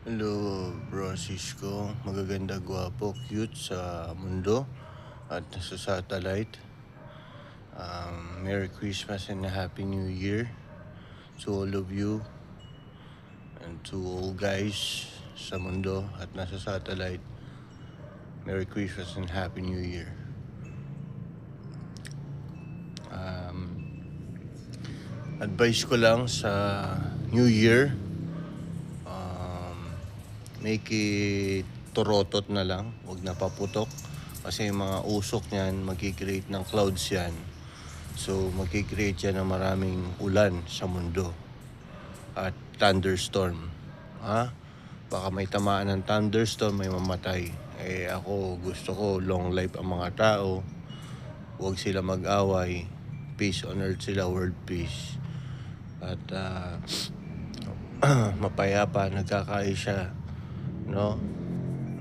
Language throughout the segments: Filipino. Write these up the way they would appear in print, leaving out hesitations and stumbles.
Hello, bro, Cisco. Magaganda, gwapo, cute sa mundo at sa satellite. Merry Christmas and a Happy New Year to all of you and to all guys sa mundo at nasa satellite. Merry Christmas and Happy New Year. Advice ko lang sa New Year, make it torotot na lang, wag na paputok. Kasi yung mga usok niyan, magkikreate ng clouds yan. So, magkikreate yan ng maraming ulan sa mundo. At thunderstorm. Baka may tamaan ng thunderstorm, may mamatay. Ako, gusto ko long life ang mga tao. Huwag sila mag-away. Peace on earth sila, world peace. At mapayapa, nagkakaisya, no?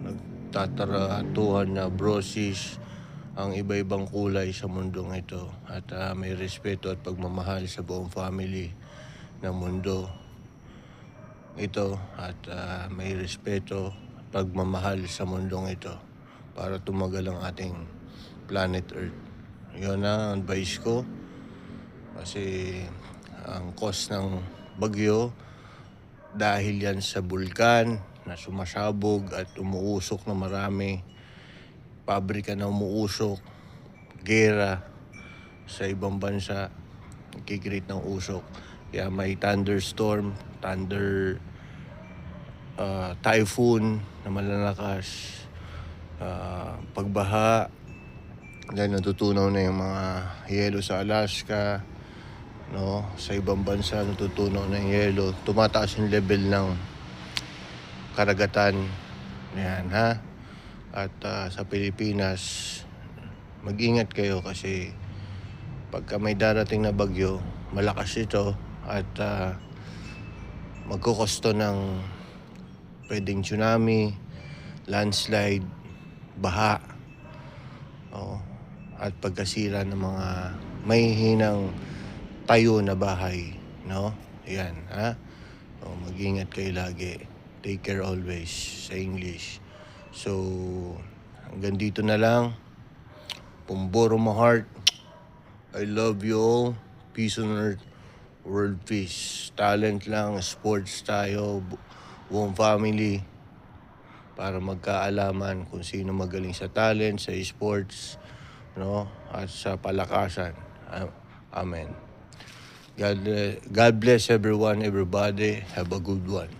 Nagtataratuhan na brosis ang iba-ibang kulay sa mundong ito. At may respeto at pagmamahal sa buong family ng mundo ito. At may respeto at pagmamahal sa mundong ito para tumagal ang ating planet Earth. Yun ang advice ko. Kasi ang cause ng bagyo dahil yan sa bulkan na sumasabog at umuusok na marami. Pabrika na umuusok, gera sa ibang bansa, nagkikreate ng usok. Kaya may thunderstorm, typhoon na malalakas, pagbaha, dahil natutunaw na yung mga yelo sa Alaska, no? Sa ibang bansa natutunaw na yung yelo, tumataas yung level ng karagatan. Yan, ha? At sa Pilipinas, mag-ingat kayo kasi pagka may darating na bagyo, malakas ito at magkukosto ng pwedeng tsunami, landslide, baha, at pagkasira ng mga mahihinang tayo na bahay, no? Yan, ha? Mag-ingat kayo lagi. Take care always sa English. So, hanggang dito na lang. Pumboro mo heart. I love you all. Peace on earth. World peace. Talent lang. Sports tayo. Buong family. Para magkaalaman kung sino magaling sa talent, sa sports, no? At sa palakasan. Amen. God bless everyone, everybody. Have a good one.